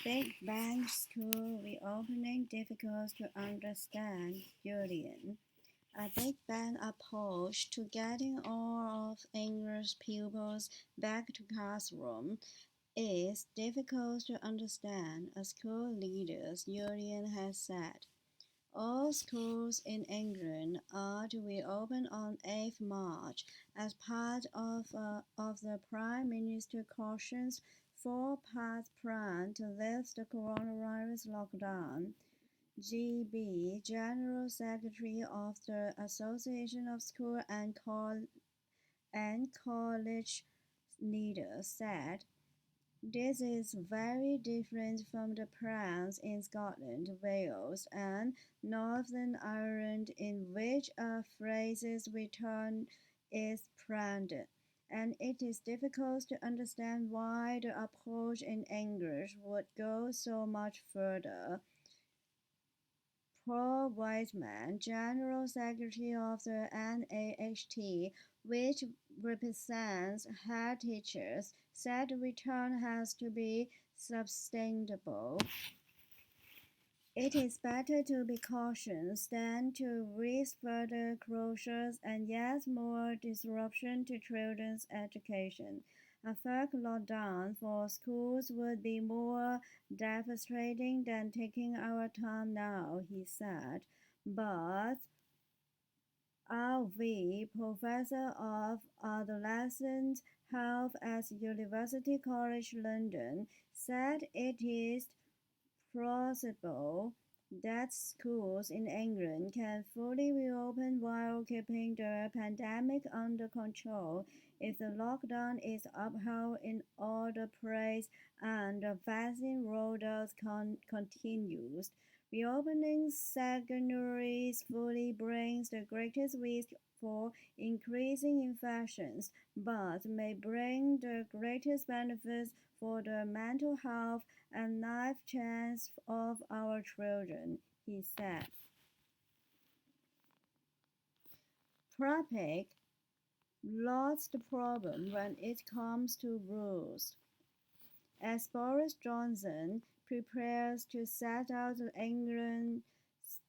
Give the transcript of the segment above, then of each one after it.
Big Bang School reopening difficult to understand, Julian. A Big Bang approach to getting all of English pupils back to classroom is difficult to understand, a school leader Julian has said. All schools in England are to reopen on 8th March as part of the Prime Minister cautions four-part plan to lift the coronavirus lockdown. GB, General Secretary of the Association of School and College Leaders, said, "This is very different from the plans in Scotland, Wales, and Northern Ireland in which a phased return is planned, and it is difficult to understand why the approach in English would go so much further." Paul Whiteman, General Secretary of the NAHT, which represents head teachers, said the return has to be sustainable. "It is better to be cautious than to risk further closures and yet more disruption to children's education. A third lockdown for schools would be more devastating than taking our time now," he said. But R.V., professor of adolescent health at University College London, said it is plausible that schools in England can fully reopen while keeping the pandemic under control if the lockdown is upheld in all the places and the vaccine rollout continues. Reopening secondary fully brings the greatest risk for increasing infections, but may bring the greatest benefits for the mental health and life chance of our children, he said. Public lost the problem when it comes to rules. As Boris Johnson prepares to set out England's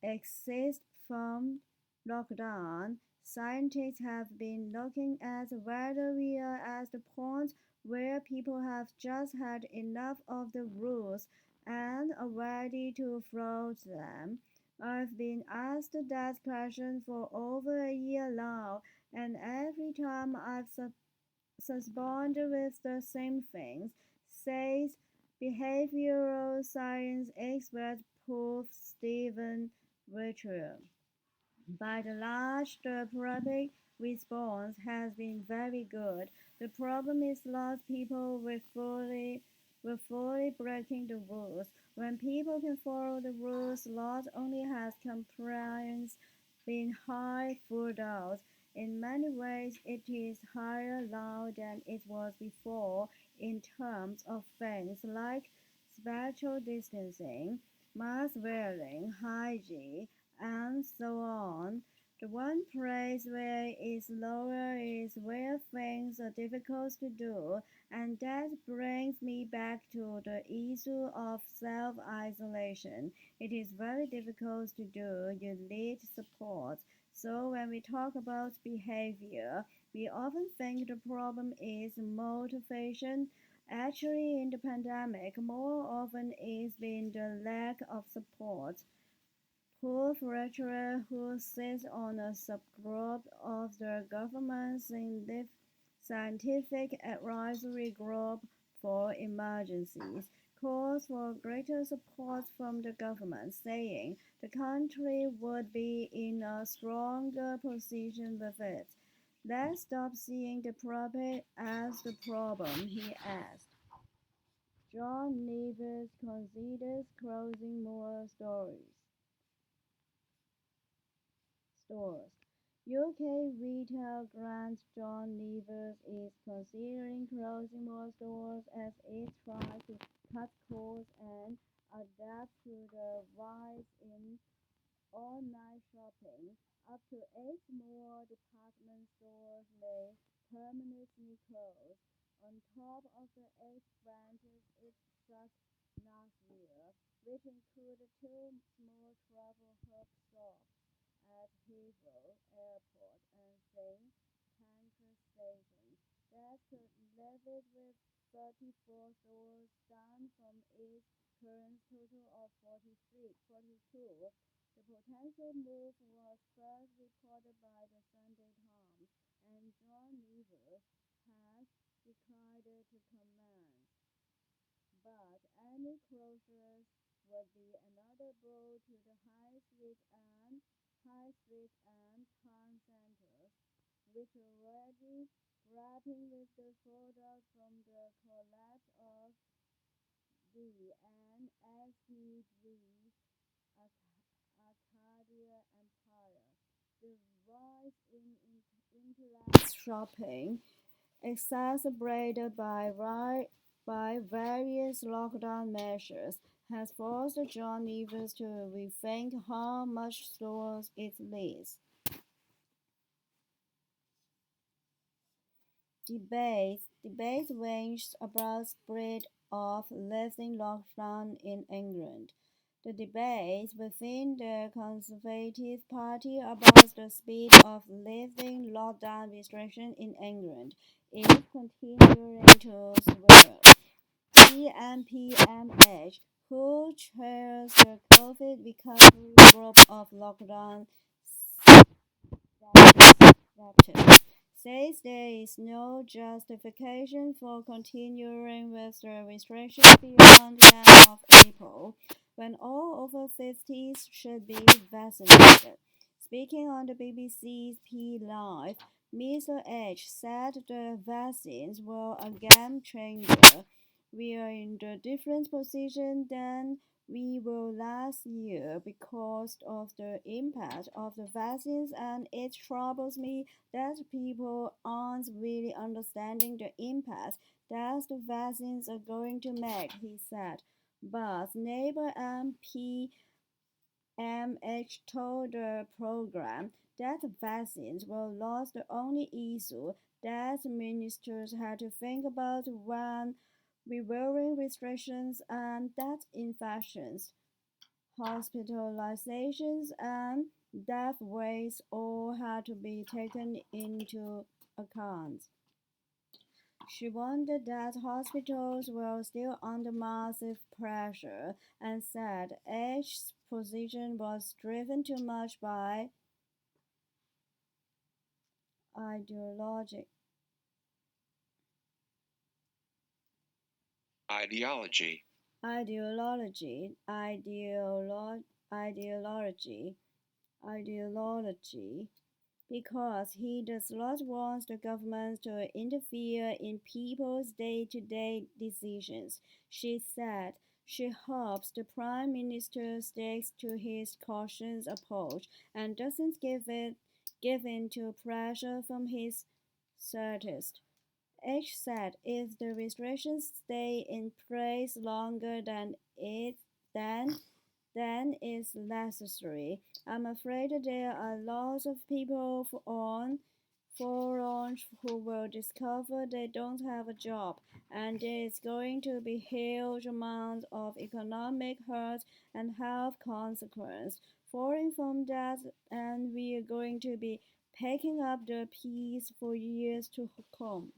exit from lockdown, scientists have been looking at whether we are at the point where people have just had enough of the rules and are ready to flout them. I've been asked that question for over a year now, and every time I've responded with the same things, says behavioral science expert Prof. Stephen Richard. By and large, the public response has been very good. The problem is lots of people were fully breaking the rules. When people can follow the rules, not only has compliance been high throughout, in many ways it is higher now than it was before in terms of things like social distancing, mask wearing, hygiene, and so on. The one place where it's lower is where things are difficult to do, and that brings me back to the issue of self-isolation. It is very difficult to do. You need support. So when we talk about behavior, we often think the problem is motivation. Actually, in the pandemic, more often it's been the lack of support. Prof. Richard, who sits on a subgroup of the government's scientific advisory group for emergencies, calls for greater support from the government, saying the country would be in a stronger position with it. "Let's stop seeing the problem as the problem," he asked. John Nevis considers closing more stores. UK retail giant John Nevis is considering closing more stores as it tries to cut costs and adapt to the rise in online shopping. Up to 8 more department stores may permanently close. On top of the 8 branches it shuts last year, which included two small travel hub stops at Heathrow Airport and St. Pancras Station. That could leave it with 34 stores, down from its current total of 42. The potential move was first reported by the Sunday Times, and John Nevis has declined to comment. But any closures would be another blow to the high street and town centers, which are already grappling with the fallout from the collapse of the NSDG's Arcadia Empire. The rise in internet shopping, exacerbated by various lockdown measures, has forced John Nevis to rethink how much stores it leases. Debates ranged about spread of lifting lockdown in England. The debate within the Conservative Party about the speed of lifting lockdown restrictions in England is continuing to swirl. PMPMH, who chairs the COVID recovery group of lockdown sectors, says there is no justification for continuing with the restrictions beyond the end of April, when all over 50s should be vaccinated. Speaking on the BBC's P Live, Mr. H said the vaccines were a game changer. We are in a different position than we were last year because of the impact of the vaccines, and it troubles me that people aren't really understanding the impact that the vaccines are going to make, he said. But Labour MP MH told the program that vaccines were not the only issue that ministers had to think about when reviewing restrictions, and that infections, hospitalizations, and death rates all had to be taken into account. She wondered that hospitals were still under massive pressure and said H's position was driven too much by ideology. Ideology. Ideology. Ideology. Ideology. Because he does not want the government to interfere in people's day-to-day decisions, she said. She hopes the Prime Minister sticks to his cautious approach and doesn't give in to pressure from his statist. H said if the restrictions stay in place longer than is necessary, I'm afraid there are lots of people on forums who will discover they don't have a job, and there is going to be huge amounts of economic hurt and health consequences following from that, and we are going to be picking up the piece for years to come.